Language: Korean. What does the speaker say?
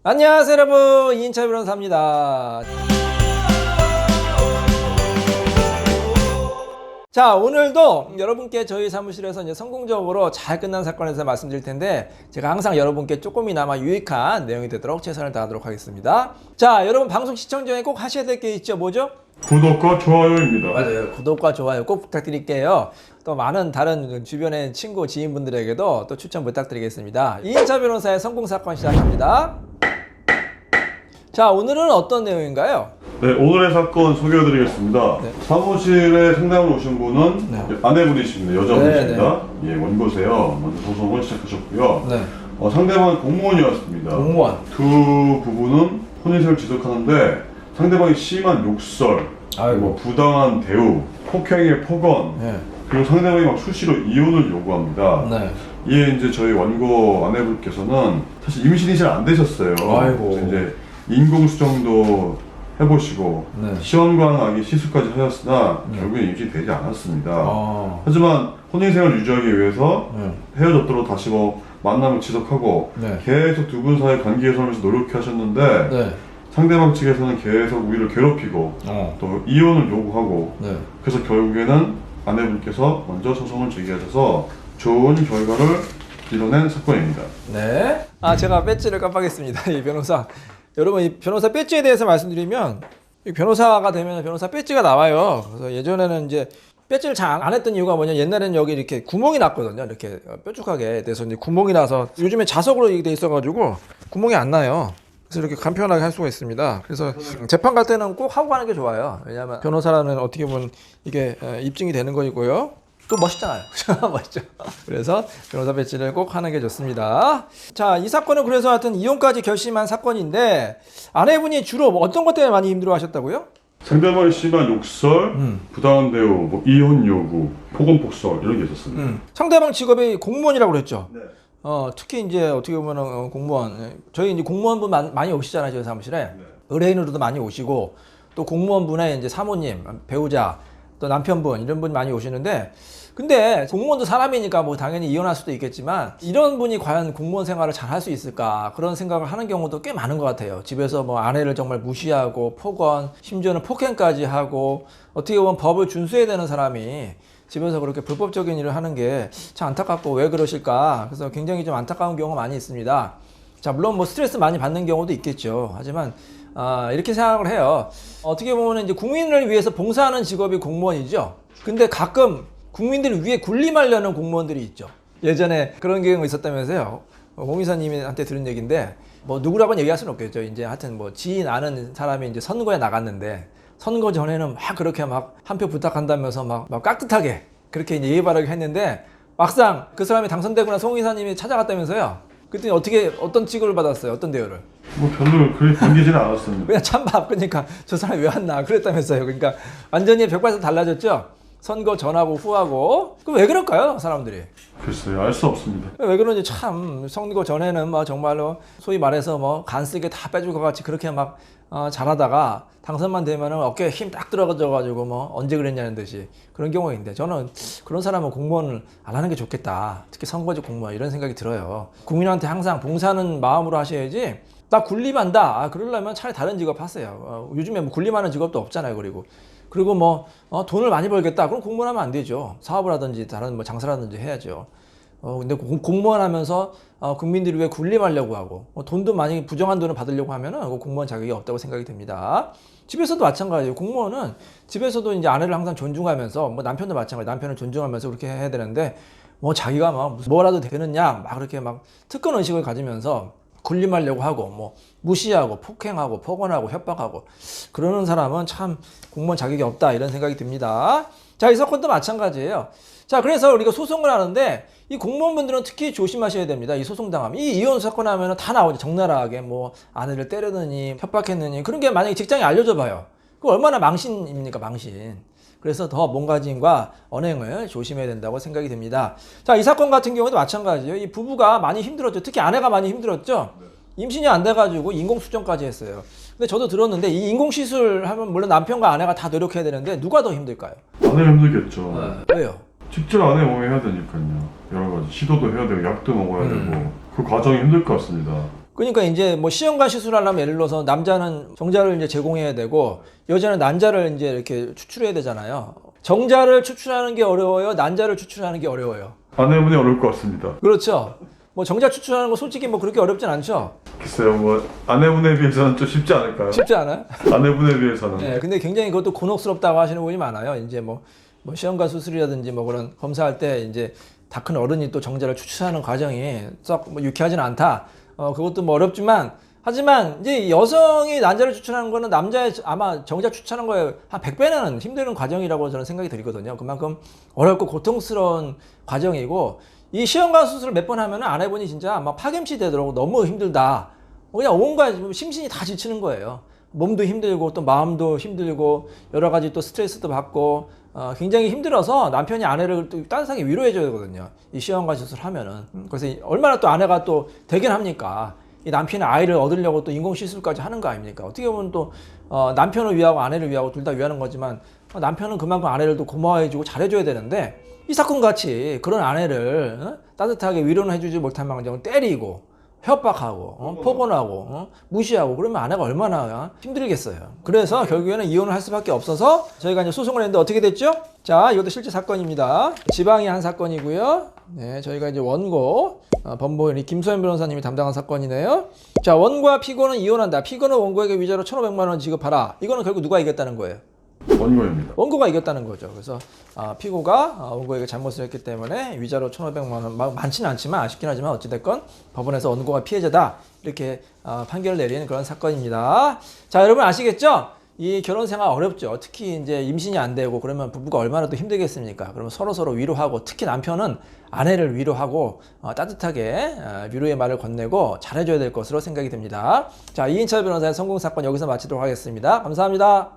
안녕하세요 여러분, 이인철 변호사입니다. 자, 오늘도 여러분께 저희 사무실에서 이제 성공적으로 잘 끝난 사건에 대해서 말씀드릴 텐데, 제가 항상 여러분께 조금이나마 유익한 내용이 되도록 최선을 다하도록 하겠습니다. 자, 여러분 방송 시청 전에 꼭 하셔야 될 게 있죠. 뭐죠? 구독과 좋아요입니다. 맞아요. 구독과 좋아요 꼭 부탁드릴게요. 또 많은 다른 주변의 친구, 지인분들에게도 또 추천 부탁드리겠습니다. 이인철 변호사의 성공사건 시작합니다. 자, 오늘은 어떤 내용인가요? 네, 오늘의 사건 소개해드리겠습니다. 네. 사무실에 상담을 오신 분은 네. 아내분이십니다. 여자분이십니다. 예, 원고세요. 먼저 소송을 시작하셨고요. 네. 상대방은 공무원이었습니다. 공무원. 두 부부는 혼인세를 지속하는데 상대방이 심한 욕설, 아이고. 뭐 부당한 대우, 폭행의 폭언, 네. 그리고 상대방이 막 수시로 이혼을 요구합니다. 네. 이에 이제 저희 원고 아내분께서는 사실 임신이 잘 안 되셨어요. 아이고. 그래서 이제 인공수정도 해보시고 네. 시험관 아기 시술까지 하였으나 결국엔 임신이 되지 않았습니다. 아. 하지만 혼인생활을 유지하기 위해서 네. 헤어졌도록 다시 뭐 만남을 지속하고 네. 계속 두 분 사이 관계 개선을 위해서 노력하셨는데 네. 상대방 측에서는 계속 우리를 괴롭히고 또 이혼을 요구하고 네. 그래서 결국에는 아내분께서 먼저 소송을 제기하셔서 좋은 결과를 이뤄낸 사건입니다. 네. 아, 제가 배지를 깜빡했습니다. 이 변호사. 여러분, 이 변호사 배지에 대해서 말씀드리면, 이 변호사가 되면 변호사 배지가 나와요. 그래서 예전에는 이제 배지를 잘 안 했던 이유가 뭐냐, 옛날에는 여기 이렇게 구멍이 났거든요. 이렇게 뾰족하게 돼서 이제 구멍이 나서, 요즘에 자석으로 이게 돼 있어가지고 구멍이 안 나요. 그래서 이렇게 간편하게 할 수가 있습니다. 그래서 재판 갈 때는 꼭 하고 가는 게 좋아요. 왜냐하면 변호사라는 어떻게 보면 이게 입증이 되는 거이고요. 또 멋있잖아요. 멋있죠. 그래서 변호사 배지를 꼭 하는 게 좋습니다. 자, 이 사건은 그래서 하여튼 이혼까지 결심한 사건인데, 아내분이 주로 뭐 어떤 것 때문에 많이 힘들어 하셨다고요? 상대방의 심한 욕설, 부당한 대우, 뭐 이혼 요구, 폭언 폭설 이런 게 있었습니다. 상대방 직업이 공무원이라고 그랬죠. 네. 특히 이제 어떻게 보면 공무원, 저희 이제 공무원분 많이 오시잖아요, 저희 사무실에. 의뢰인으로도 많이 오시고, 또 공무원분의 이제 사모님, 배우자, 또 남편분 이런 분 많이 오시는데, 근데 공무원도 사람이니까 뭐 당연히 이혼할 수도 있겠지만, 이런 분이 과연 공무원 생활을 잘 할 수 있을까, 그런 생각을 하는 경우도 꽤 많은 것 같아요. 집에서 뭐 아내를 정말 무시하고 폭언, 심지어는 폭행까지 하고, 어떻게 보면 법을 준수해야 되는 사람이 집에서 그렇게 불법적인 일을 하는 게 참 안타깝고, 왜 그러실까, 그래서 굉장히 좀 안타까운 경우가 많이 있습니다. 자, 물론 뭐 스트레스 많이 받는 경우도 있겠죠. 하지만 이렇게 생각을 해요. 어떻게 보면 이제 국민을 위해서 봉사하는 직업이 공무원이죠. 근데 가끔 국민들을 위해 군림하려는 공무원들이 있죠. 예전에 그런 경우가 있었다면서요. 홍 이사님한테 들은 얘기인데, 뭐 누구라고는 얘기할 수는 없겠죠. 이제 하여튼 뭐 지인 아는 사람이 이제 선거에 나갔는데, 선거 전에는 막 그렇게 막 한 표 부탁한다면서 막 깍듯하게 그렇게 이제 예의 바르게 했는데, 막상 그 사람이 당선되고 나서 홍 이사님이 찾아갔다면서요. 그랬더니 어떤 취급을 받았어요? 어떤 대우를? 뭐 별로 그렇게 반기지는 않았습니다. 그냥 찬밥. 그러니까 저 사람이 왜 왔나 그랬다면서요. 그러니까 완전히 180도 달라졌죠. 선거 전하고 후하고. 그럼 왜 그럴까요, 사람들이? 글쎄요, 알 수 없습니다. 왜 그런지 참. 선거 전에는 뭐 정말로 소위 말해서 뭐 간쓰게 다 빼줄 것 같이 그렇게 막 잘하다가 당선만 되면은 어깨에 힘 딱 들어가져가지고 뭐 언제 그랬냐는 듯이 그런 경우가 있는데, 저는 그런 사람은 공무원을 안 하는 게 좋겠다. 특히 선거직 공무원, 이런 생각이 들어요. 국민한테 항상 봉사하는 마음으로 하셔야지, 나 군림한다, 그러려면 차라리 다른 직업 하세요. 요즘에 뭐 군림하는 직업도 없잖아요. 그리고 뭐 돈을 많이 벌겠다, 그럼 공무원 하면 안 되죠. 사업을 하든지 다른 뭐 장사라든지 해야죠. 근데 공무원 하면서 국민들을 위해 군림하려고 하고 돈도 많이 부정한 돈을 받으려고 하면은 공무원 자격이 없다고 생각이 듭니다. 집에서도 마찬가지예요. 공무원은 집에서도 이제 아내를 항상 존중하면서, 뭐 남편도 마찬가지, 남편을 존중하면서 그렇게 해야 되는데, 뭐 자기가 막 뭐라도 되느냐 막 그렇게 막 특권 의식을 가지면서 군림하려고 하고, 뭐 무시하고 폭행하고 폭언하고 협박하고 그러는 사람은 참 공무원 자격이 없다, 이런 생각이 듭니다. 자, 이 사건도 마찬가지예요. 자, 그래서 우리가 소송을 하는데, 이 공무원분들은 특히 조심하셔야 됩니다. 이 소송당하면, 이 이혼 사건 하면 다 나오죠. 적나라하게 뭐 아내를 때리느니 협박했느니, 그런 게 만약에 직장에 알려져 봐요. 그 얼마나 망신입니까, 망신. 그래서 더 몸가짐과 언행을 조심해야 된다고 생각이 듭니다. 자, 이 사건 같은 경우도 마찬가지예요. 이 부부가 많이 힘들었죠. 특히 아내가 많이 힘들었죠. 임신이 안 돼가지고 인공수정까지 했어요. 근데 저도 들었는데, 이 인공시술 하면 물론 남편과 아내가 다 노력해야 되는데 누가 더 힘들까요? 아내가 힘들겠죠. 왜요? 직접 아내 몸에 해야 되니까요. 여러 가지 시도도 해야 되고 약도 먹어야 되고 그 과정이 힘들 것 같습니다. 그러니까 이제 뭐 시험관 시술하려면 예를 들어서 남자는 정자를 이제 제공해야 되고 여자는 난자를 이제 이렇게 추출해야 되잖아요. 정자를 추출하는 게 어려워요? 난자를 추출하는 게 어려워요? 아내분이 어려울 것 같습니다. 그렇죠. 뭐 정자 추출하는 거 솔직히 뭐 그렇게 어렵진 않죠. 글쎄요, 뭐 아내분에 비해서는 좀 쉽지 않을까요? 쉽지 않아요? 아내분에 비해서는. 네, 근데 굉장히 그것도 곤혹스럽다고 하시는 분이 많아요. 이제 뭐 시험관 수술이라든지 뭐 그런 검사할 때 이제 다 큰 어른이 또 정자를 추출하는 과정이 썩 뭐 유쾌하지는 않다. 그것도 뭐 어렵지만 하지만 이제 여성이 난자를 추출하는 거는 남자의 아마 정자 추출하는 거에 한 100배는 힘든 과정이라고 저는 생각이 들거든요. 그만큼 어렵고 고통스러운 과정이고 이 시험관 수술을 몇 번 하면 아내분이 진짜 아마 파김치 되더라고 너무 힘들다. 그냥 온갖 심신이 다 지치는 거예요. 몸도 힘들고 또 마음도 힘들고 여러 가지 또 스트레스도 받고 굉장히 힘들어서 남편이 아내를 또 따뜻하게 위로해 줘야 되거든요. 이 시험관 수술을 하면은. 그래서 얼마나 또 아내가 또 대견합니까? 이 남편이 아이를 얻으려고 또 인공 시술까지 하는 거 아닙니까? 어떻게 보면 또 남편을 위하고 아내를 위하고 둘 다 위하는 거지만 남편은 그만큼 아내를 또 고마워해주고 잘해줘야 되는데 이 사건 같이 그런 아내를 따뜻하게 위로는 해주지 못한 망정 때리고 협박하고 폭언하고 무시하고 그러면 아내가 얼마나 힘들겠어요. 그래서 결국에는 이혼을 할 수밖에 없어서 저희가 이제 소송을 했는데 어떻게 됐죠? 자, 이것도 실제 사건입니다. 지방이 한 사건이고요. 네, 저희가 이제 원고 법무부의 김소연 변호사님이 담당한 사건이네요. 자, 원고와 피고는 이혼한다. 피고는 원고에게 위자료 1,500만 원 지급하라. 이거는 결국 누가 이겼다는 거예요? 원고입니다. 원고가 이겼다는 거죠. 그래서 피고가 원고에게 잘못을 했기 때문에 위자료 1,500만 원 많지는 않지만 아쉽긴 하지만 어찌됐건 법원에서 원고가 피해자다 이렇게 판결을 내린 그런 사건입니다. 자, 여러분 아시겠죠? 이 결혼 생활 어렵죠. 특히 이제 임신이 안 되고 그러면 부부가 얼마나 또 힘들겠습니까? 그러면 서로 위로하고 특히 남편은 아내를 위로하고 따뜻하게 위로의 말을 건네고 잘해줘야 될 것으로 생각이 듭니다. 자, 이인철 변호사의 성공 사건 여기서 마치도록 하겠습니다. 감사합니다.